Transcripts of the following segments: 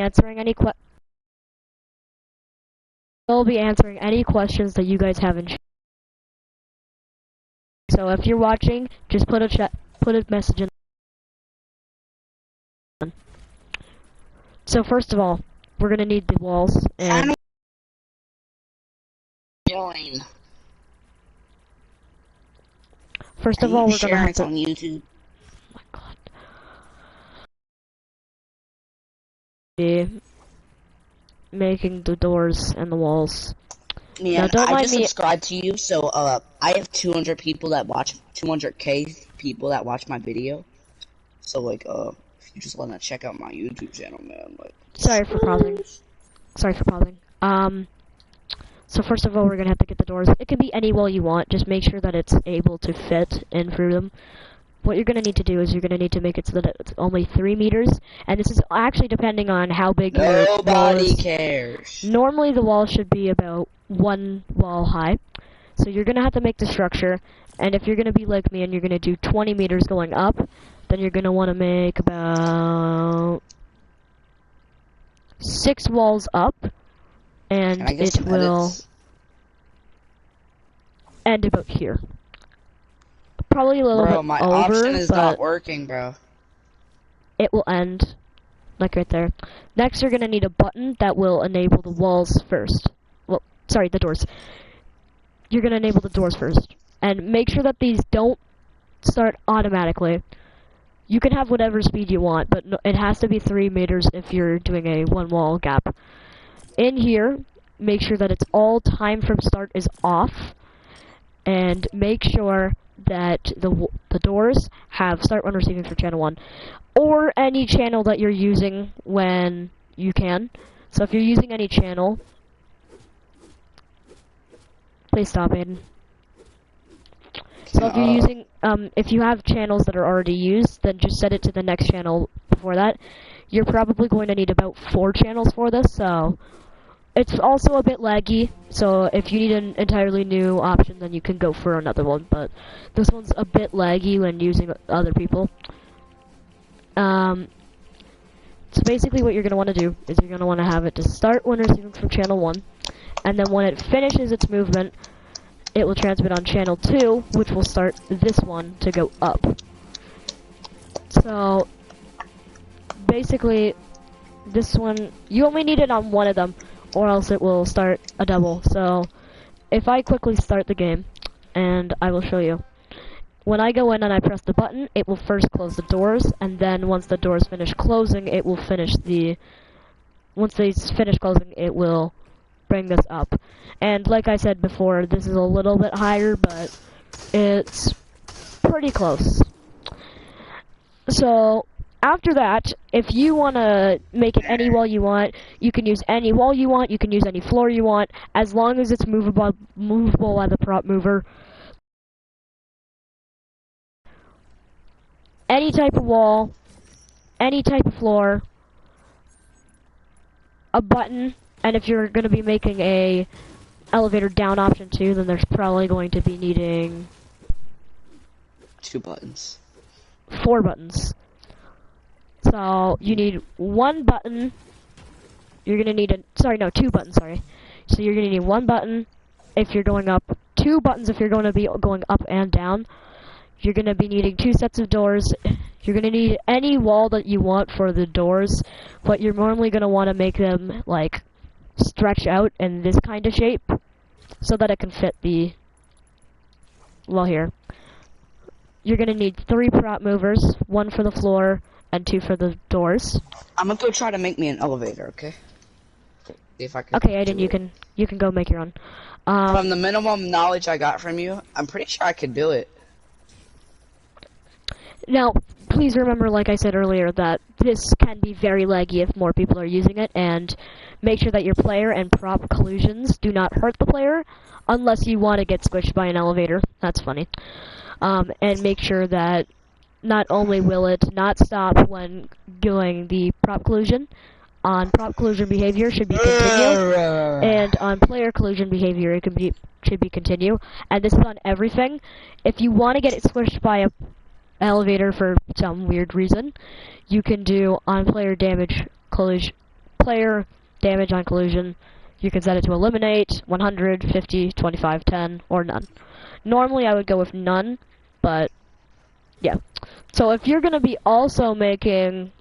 answering any questions that you guys have in chat. So if you're watching, just put a message in. So first of all, we're gonna need the walls and join. First of all, we're gonna have to on YouTube. Oh my God. Be making the doors and the walls. Yeah, now, don't I mind just me. subscribed to you, so I have 200 people that watch 200K people that watch my video. So like if you just wanna check out my YouTube channel, man, like. Sorry for pausing. So first of all, we're gonna have to get the doors. It can be any wall you want. Just make sure that it's able to fit in through them. What you're gonna need to do is you're gonna need to make it so that it's only 3 meters, and this is actually depending on how big your wall is. Nobody cares. Normally, the wall should be about 1 wall high. So you're gonna have to make the structure, and if you're gonna be like me and you're gonna do 20 meters going up, then you're gonna want to make about 6 walls up, and it will end about here. Probably a little bit my over, option is but not working, bro. it will end like right there. Next, you're gonna need a button that will enable the walls first. Well, sorry, the doors. You're gonna enable the doors first, and make sure that these don't start automatically. You can have whatever speed you want, but it has to be 3 meters if you're doing a 1 wall gap. In here, make sure that it's all time from start is off, and make sure that the doors have start when receiving for channel 1, or any channel that you're using when you can. So if you're using any channel, please stop, Aiden. So if you're using, if you have channels that are already used, then just set it to the next channel before that. You're probably going to need about 4 channels for this, so it's also a bit laggy. So if you need an entirely new option, then you can go for another one, but this one's a bit laggy when using other people. So basically what you're going to want to do is you're going to want to have it to start when receiving from channel 1, and then when it finishes its movement, it will transmit on channel 2, which will start this one to go up. So basically this one, you only need it on one of them, or else it will start a double. So if I quickly start the game, and I will show you. When I go in and I press the button, it will first close the doors, and then once the doors finish closing, it will finish once they finish closing, it will bring this up. And like I said before, this is a little bit higher, but it's pretty close. So after that, if you want to make it any wall you want, you can use any wall you want, you can use any floor you want, as long as it's movable by the prop mover. Any type of wall, any type of floor, a button, and if you're going to be making a elevator down option too, then there's probably going to be needing 2 buttons. 4 buttons. So you need 1 button. You're gonna need 2 buttons. Sorry. So you're gonna need 1 button if you're going up, 2 buttons if you're going to be going up and down. You're gonna be needing 2 sets of doors. You're gonna need any wall that you want for the doors, but you're normally gonna want to make them like stretch out in this kind of shape so that it can fit the wall here. You're gonna need 3 prop movers, 1 for the floor and 2 for the doors. I'm gonna go try to make me an elevator, okay? If I can. Okay, Aiden, you can go make your own. From the minimum knowledge I got from you, I'm pretty sure I could do it. Now, please remember, like I said earlier, that this can be very laggy if more people are using it, and make sure that your player and prop collisions do not hurt the player, unless you want to get squished by an elevator. That's funny. And make sure that not only will it not stop when doing the prop collision, on prop collision behavior should be continue, and on player collision behavior should be continue, and this is on everything. If you want to get it squished by a elevator for some weird reason, you can do on player damage collision player, damage on collision. You can set it to eliminate, 100, 50, 25, 10, or none. Normally I would go with none, but yeah. So if you're gonna be also making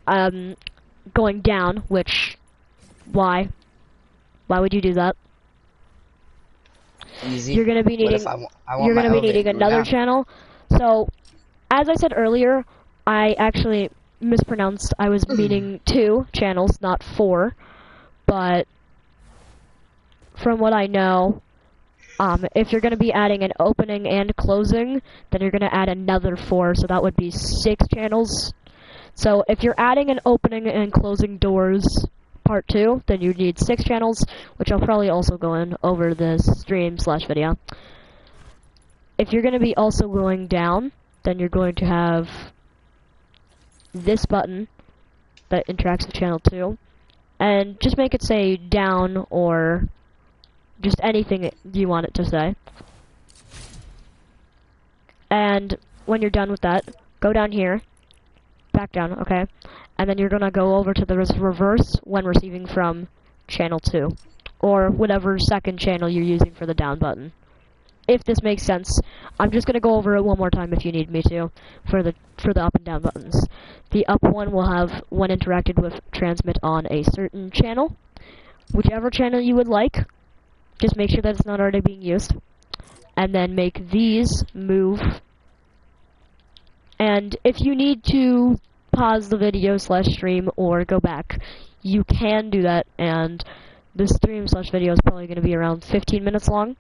going down, which why would you do that? Easy. You're gonna be What needing if I want my elevator to go another down? channel. So as I said earlier, I actually mispronounced. I was meaning 2 channels, not 4. But from what I know, if you're going to be adding an opening and closing, then you're going to add another 4, so that would be 6 channels. So if you're adding an opening and closing doors part 2, then you need 6 channels, which I'll probably also go in over this stream/video. If you're going to be also going down, then you're going to have this button that interacts with channel 2, and just make it say down or just anything you want it to say. And when you're done with that, go down here, back down, okay? And then you're gonna go over to the reverse when receiving from channel 2, or whatever second channel you're using for the down button. If this makes sense, I'm just gonna go over it one more time if you need me to, for the up and down buttons. The up one will have, when interacted with, transmit on a certain channel, whichever channel you would like. Just make sure that it's not already being used. And then make these move. And if you need to pause the video/stream or go back, you can do that, and the stream/video is probably going to be around 15 minutes long,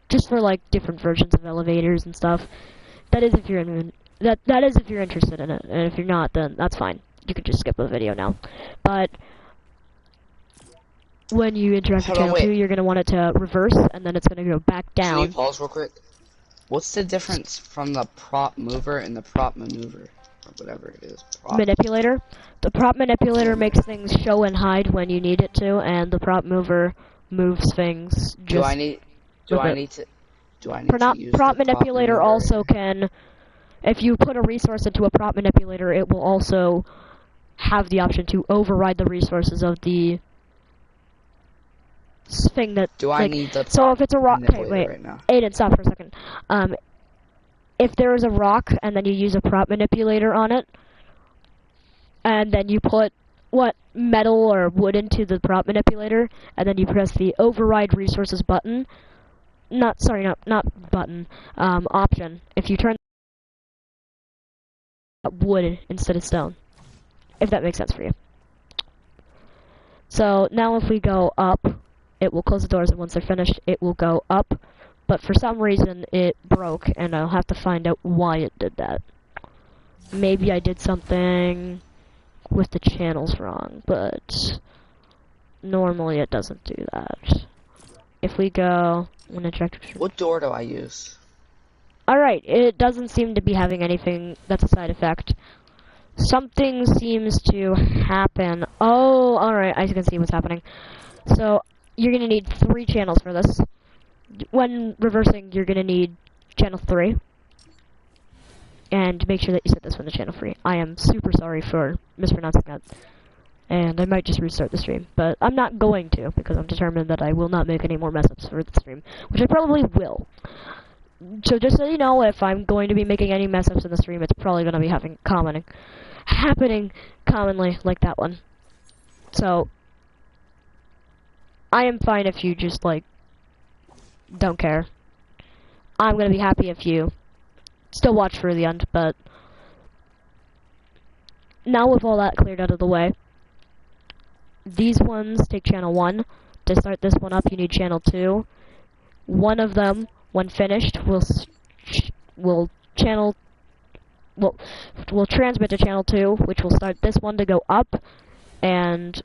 just for like different versions of elevators and stuff. That is if you're that is if you're interested in it, and if you're not, then that's fine. You can just skip the video now. But when you interact with channel 2, you're going to want it to reverse, and then it's going to go back down. Can you pause real quick? What's the difference from the prop mover and the prop maneuver? Or whatever it is. Manipulator. The prop manipulator makes things show and hide when you need it to, and the prop mover moves things just... Do I need to use prop the manipulator maneuver? also can... If you put a resource into a prop manipulator, it will also have the option to override the resources of the thing that... Do I need the So if it's a rock... Okay, wait. right now? Aiden, stop for a second. If there is a rock, and then you use a prop manipulator on it, and then you put, metal or wood into the prop manipulator, and then you press the override resources button... not button, option. If you turn wood instead of stone. If that makes sense for you. So now if we go up, it will close the doors, and once they're finished, it will go up. But for some reason, it broke, and I'll have to find out why it did that. Maybe I did something with the channels wrong, but normally it doesn't do that. If we go... What door do I use? Alright, it doesn't seem to be having anything that's a side effect. Something seems to happen. Oh, alright, I can see what's happening. So, you're going to need 3 channels for this. When reversing, you're going to need channel 3. And make sure that you set this one to channel 3. I am super sorry for mispronouncing that. And I might just restart the stream. But I'm not going to, because I'm determined that I will not make any more mess-ups for the stream. Which I probably will. So just so you know, if I'm going to be making any mess-ups in the stream, it's probably going to be happening commonly, like that one. So, I am fine if you just, don't care. I'm going to be happy if you still watch through the end, but now with all that cleared out of the way, these ones take channel 1. To start this one up, you need channel 2. One of them, when finished, will transmit to channel 2, which will start this one to go up, and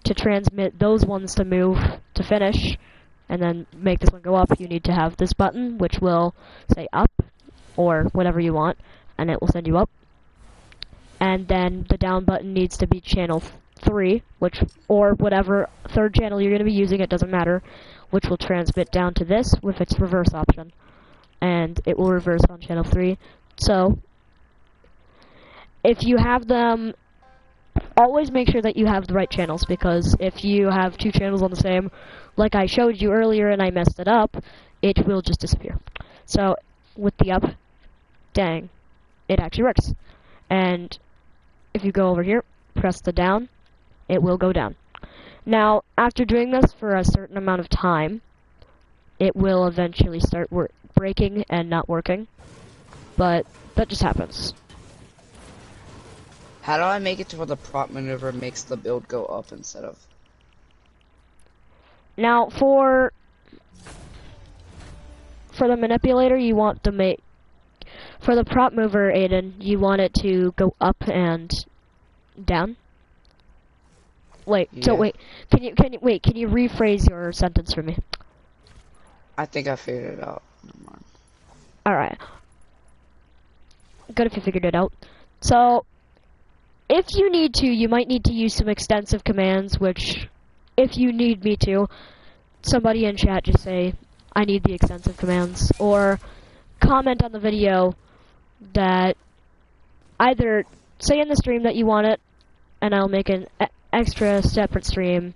to transmit those ones to move to finish, and then make this one go up, you need to have this button, which will say up, or whatever you want, and it will send you up. And then the down button needs to be channel 3, or whatever third channel you're going to be using, it doesn't matter, which will transmit down to this with its reverse option. And it will reverse on channel 3. So, if you have them always make sure that you have the right channels, because if you have two channels on the same, like I showed you earlier and I messed it up, it will just disappear. So with the up, dang, it actually works. And if you go over here, press the down, it will go down. Now, after doing this for a certain amount of time, it will eventually start breaking and not working. But that just happens. How do I make it to where the prop maneuver makes the build go up instead of... Now, for the manipulator, you want to make... For the prop mover, Aiden, you want it to go up and down. Wait, Yeah. so wait, can you rephrase your sentence for me? I think I figured it out. Never mind. Alright. Good if you figured it out. So, if you need to, you might need to use some extensive commands, which, if you need me to, somebody in chat just say, I need the extensive commands, or comment on the video that either say in the stream that you want it, and I'll make an extra separate stream,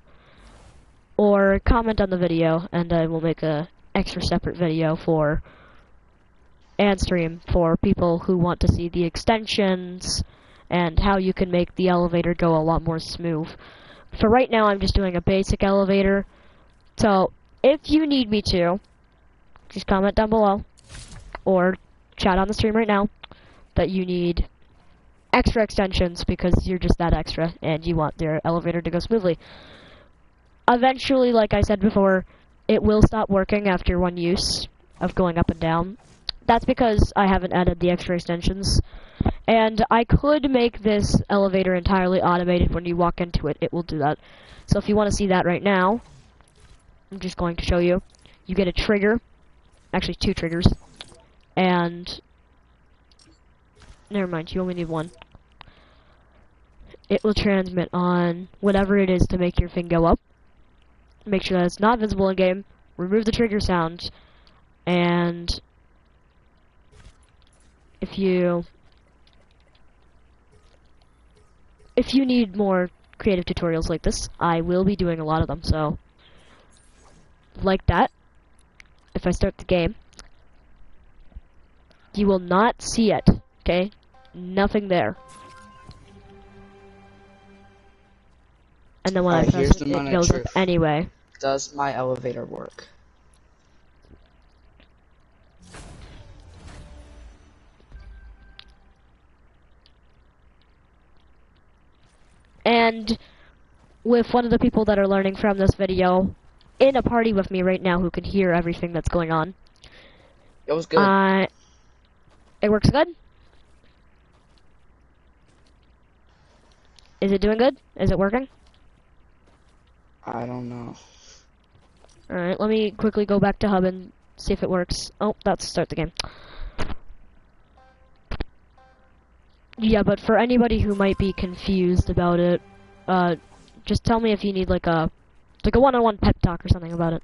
or comment on the video, and I will make a extra separate video and stream for people who want to see the extensions and how you can make the elevator go a lot more smooth. For right now, I'm just doing a basic elevator, so if you need me to, just comment down below, or chat on the stream right now, that you need extra extensions because you're just that extra and you want their elevator to go smoothly. Eventually, like I said before, it will stop working after one use of going up and down. That's because I haven't added the extra extensions. And I could make this elevator entirely automated. When you walk into it, it will do that. So if you want to see that right now, I'm just going to show you. You get a trigger, actually 2 triggers, and never mind, you only need 1. It will transmit on whatever it is to make your thing go up. Make sure that it's not visible in game. Remove the trigger sound, and if you need more creative tutorials like this, I will be doing a lot of them. So, like that, if I start the game, you will not see it. Okay, nothing there. And then when I press it, it goes up anyway. Does my elevator work? And with one of the people that are learning from this video in a party with me right now who can hear everything that's going on. It was good. It works good? Is it doing good? Is it working? I don't know. Alright, let me quickly go back to hub and see if it works. Oh, that's start the game. Yeah, but for anybody who might be confused about it, just tell me if you need like a one-on-one pep talk or something about it.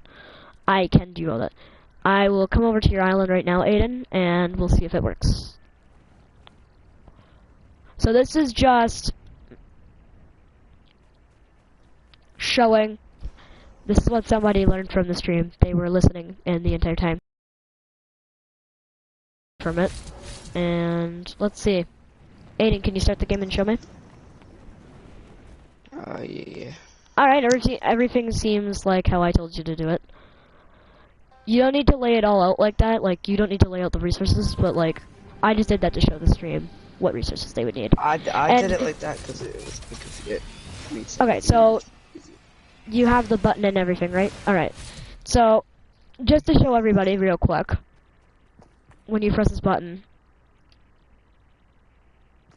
I can do all that. I will come over to your island right now, Aiden, and we'll see if it works. So this is just showing. This is what somebody learned from the stream. They were listening in the entire time from it. And let's see. Aiden, can you start the game and show me? Yeah. Alright, everything seems like how I told you to do it. You don't need to lay it all out like that. Like, you don't need to lay out the resources, but like, I just did that to show the stream what resources they would need. I did it like that because it makes okay, so you have the button and everything, right? Alright. So, just to show everybody real quick, when you press this button,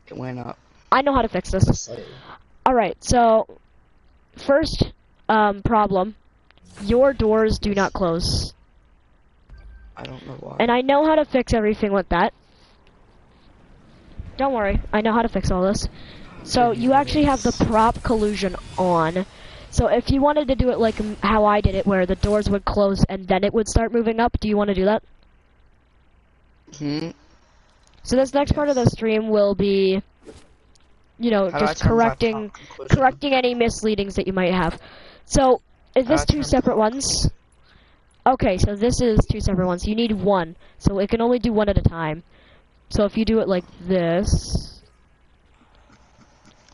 it went up. I know how to fix this. Alright, so, first problem, your doors do not close. I don't know why. And I know how to fix everything with that. Don't worry, I know how to fix all this. So, you actually have the prop collusion on. So if you wanted to do it like how I did it, where the doors would close and then it would start moving up, do you want to do that? Hmm. So this next part of the stream will be you know, How do I just turn my prop conclusion? correcting any misleadings that you might have. So, is How do this I two turn separate prop? ones? Okay, so this is two separate ones. You need one, so it can only do one at a time. So if you do it like this,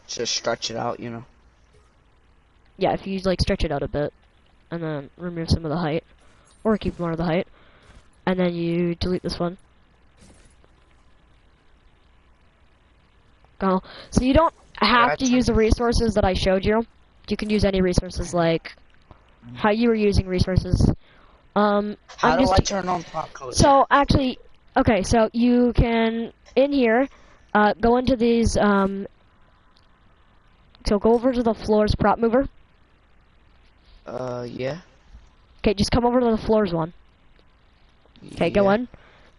Just stretch it out, you know. yeah, if you like stretch it out a bit, and then remove some of the height, or keep more of the height, and then you delete this one. Go. So you don't How do I have to turn? use the resources that I showed you. You can use any resources like how you were using resources. How I'm do I just turn on prop collision? so actually, okay. So you can in here, go into these. So go over to the floors prop mover. Yeah. Okay, just come over to the floors one. Okay, go Yeah. on.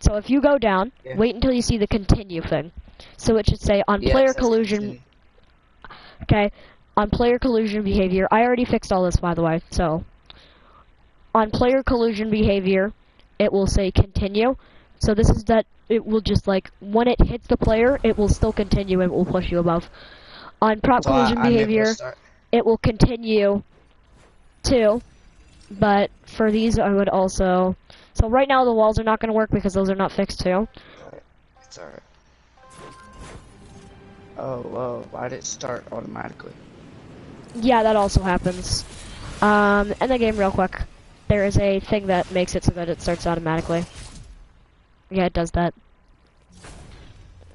So if you go down, Yeah. wait until you see the continue thing. So it should say on Yeah, player it says collusion. continue. Okay, on player collusion behavior. I already fixed all this, by the way. So on player collusion behavior, it will say continue. So this is that it will just like when it hits the player, it will still continue and will push you above. On prop So collusion I'm able to behavior, start. it will continue too. But for these, I would also. So right now the walls are not going to work because those are not fixed too. Alright. It's alright. Oh, whoa. Why did it start automatically? Yeah, that also happens. In the game, real quick, there is a thing that makes it so that it starts automatically. Yeah, it does that.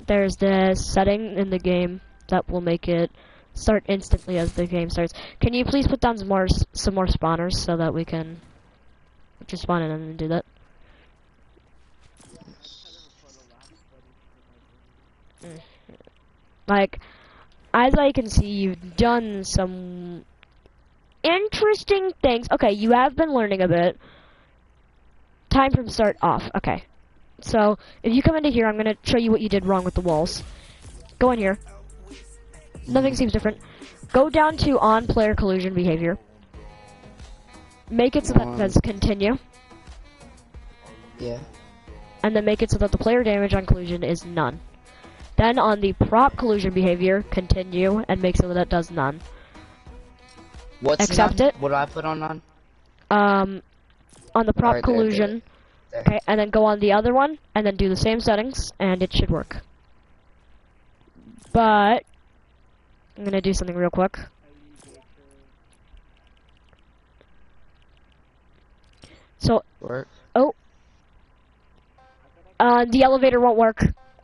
There's this setting in the game that will make it start instantly as the game starts. Can you please put down some more spawners so that we can just spawn in and do that? Like, as I can see, you've done some interesting things. Okay, you have been learning a bit. Time from start off. Okay. So, if you come into here, I'm going to show you what you did wrong with the walls. Go in here. Nothing seems different. Go down to on player collusion behavior. Make it so that it says continue. Yeah. And then make it so that the player damage on collusion is none. Then on the prop collusion behavior, continue and make so that it does none. What's Accept none? it. What do I put on none? On the prop Alright, there. collusion. Okay, and then go on the other one, and then do the same settings, and it should work. But I'm gonna do something real quick. So, Work. oh, the elevator won't work.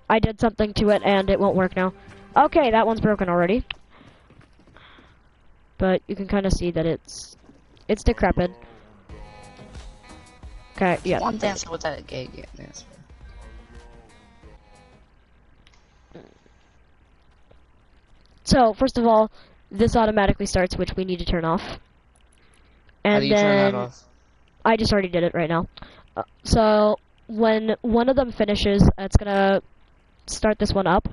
I did something to it, and it won't work now. Okay, that one's broken already. But you can kind of see that it's decrepit. Okay, yeah. One dance with that gay dance. So, first of all, this automatically starts, which we need to turn off. And How do you turn that off? I just already did it right now. So, when one of them finishes, it's gonna start this one up.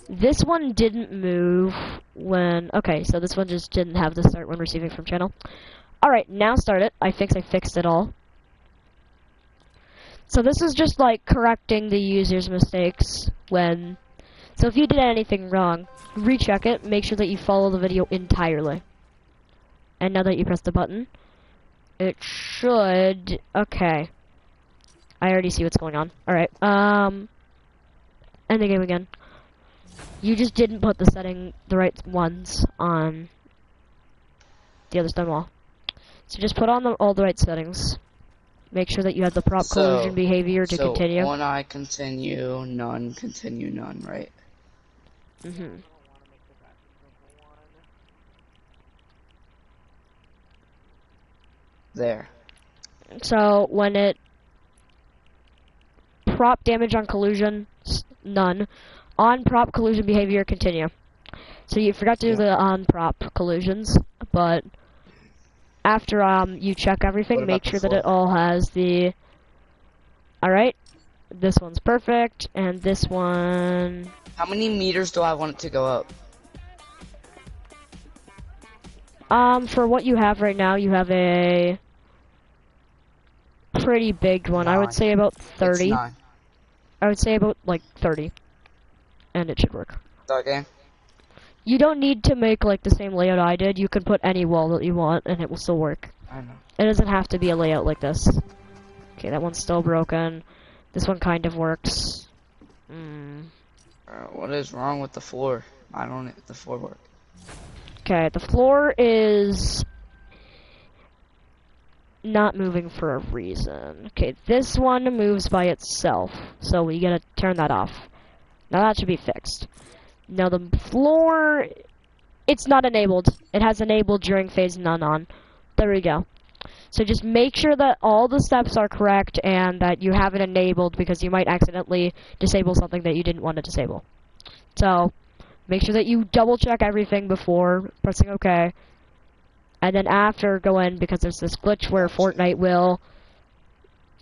This one didn't move when... Okay, so this one just didn't have the start when receiving from channel. Alright, now start it. I fixed it all. So this is just like correcting the user's mistakes when... So if you did anything wrong, recheck it, make sure that you follow the video entirely. And now that you press the button, it should... Okay. I already see what's going on. Alright, end the game again. You just didn't put the right ones on the other stone wall. So just put on all the right settings. Make sure that you have the prop collusion behavior to continue. So when I continue, none, right? Mm-hmm. There. So when it prop damage on collusion, none. On prop collusion behavior, continue. So you forgot to do the on prop collusions, but after you check everything, make sure that it all has the... Alright, this one's perfect, and this one... How many meters do I want it to go up? For what you have right now, you have a pretty big one. 9. I would say about 30. It's 9. I would say about, like, 30. And it should work. Start game. You don't need to make like the same layout I did. You can put any wall that you want and it will still work. I know. It doesn't have to be a layout like this. Okay, that one's still broken. This one kind of works. What is wrong with the floor? I don't need the floor work. Okay, the floor is not moving for a reason. Okay, this one moves by itself, so we gotta turn that off. Now that should be fixed. Now the floor, it's not enabled. It has enabled during phase none on. There we go. So just make sure that all the steps are correct and that you have it enabled because you might accidentally disable something that you didn't want to disable. So make sure that you double check everything before pressing OK. And then after go in because there's this glitch where Fortnite will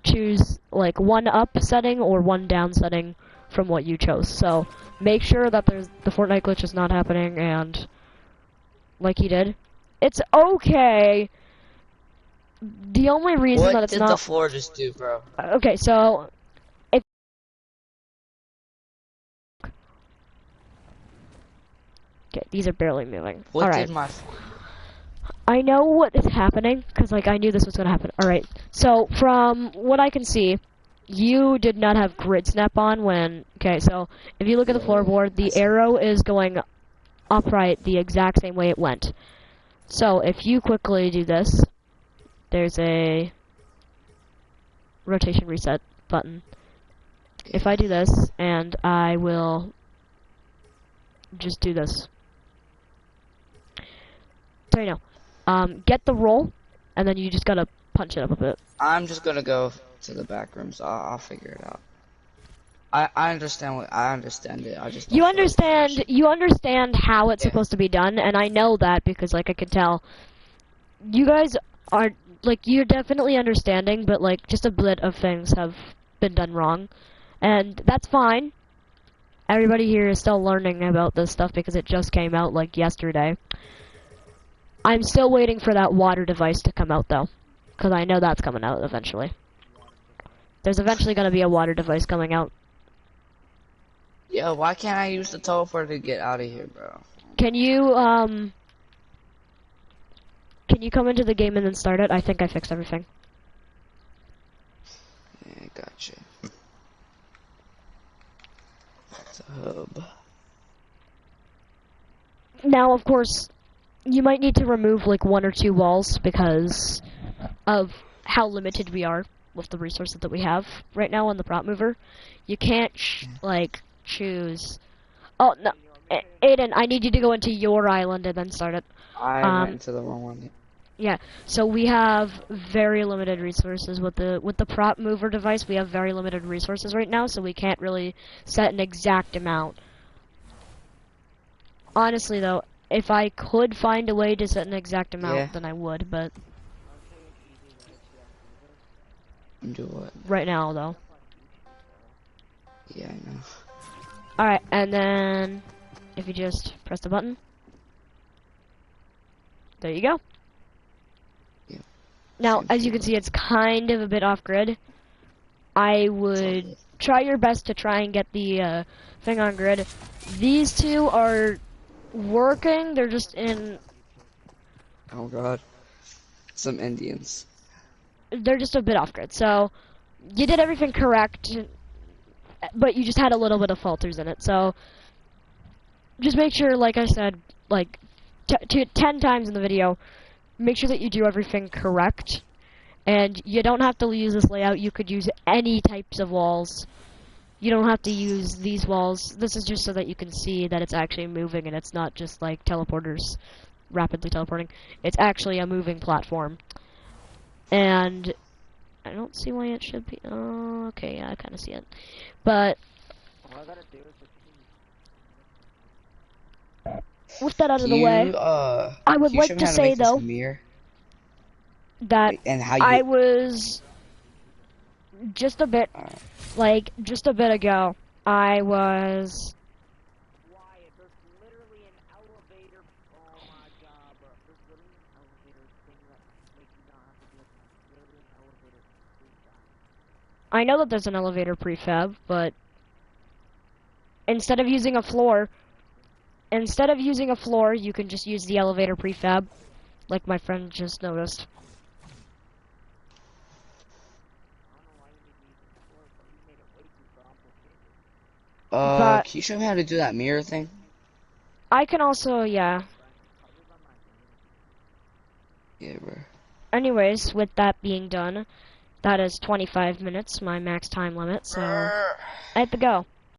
choose like one up setting or one down setting from what you chose. So make sure that the Fortnite glitch is not happening and like he did. It's okay. The only reason that it's What did the floor just do, bro? okay, so if okay, these are barely moving. What All did right. my floor? I know what is happening because like I knew this was gonna happen. All right. So from what I can see, you did not have grid snap on when. Okay, so if you look at the floorboard, the arrow is going upright the exact same way it went. So if you quickly do this, there's a rotation reset button. If I do this, and I will just do this. So you know, get the roll, and then you just gotta punch it up a bit. I'm just gonna go to the back rooms. I'll figure it out. I understand I understand it. I just don't You feel like understand. You understand how it's Yeah. supposed to be done, and I know that because like I can tell. You guys are like you're definitely understanding, but like just a bit of things have been done wrong, and that's fine. Everybody here is still learning about this stuff because it just came out like yesterday. I'm still waiting for that water device to come out though, because I know that's coming out eventually. There's eventually going to be a water device coming out. Yo, why can't I use the teleporter to get out of here, bro? Can you come into the game and then start it? I think I fixed everything. Yeah, gotcha. That's a hub. Now, of course, you might need to remove like one or two walls because of how limited we are with the resources that we have right now on the prop mover. You can't like choose. Oh no, Aiden, I need you to go into your island and then start it. I went into the wrong one. Yeah, so we have very limited resources with the prop mover device. We have very limited resources right now, so we can't really set an exact amount. Honestly, though, if I could find a way to set an exact amount, then I would. But Do what? right now, though. Yeah, I know. All right, and then if you just press the button, there you go. Now, as you can see, it's kind of a bit off-grid. I would try your best to try and get the thing on grid. These two are working. They're just in... Oh, God. Some Indians. They're just a bit off-grid. So, you did everything correct, but you just had a little bit of falters in it. So, just make sure, like I said, like 10 times in the video, make sure that you do everything correct. And you don't have to use this layout. You could use any types of walls. You don't have to use these walls. This is just so that you can see that it's actually moving and it's not just like teleporters rapidly teleporting. It's actually a moving platform. And I don't see why it should be. Oh, okay, yeah, I kind of see it. But with that out of the way, I would like to say though that I was just a bit, like, just a bit ago, I was... Wyatt, there's literally an elevator. Oh my god, bro. There's literally an elevator thing that makes you not have to do it. Literally an elevator prefab. I know that there's an elevator prefab, but instead of using a floor, instead of using a floor, you can just use the elevator prefab, like my friend just noticed. But Can you show me how to do that mirror thing? I can also, yeah. Yeah, bro. Anyways, with that being done, that is 25 minutes, my max time limit, so I have to go.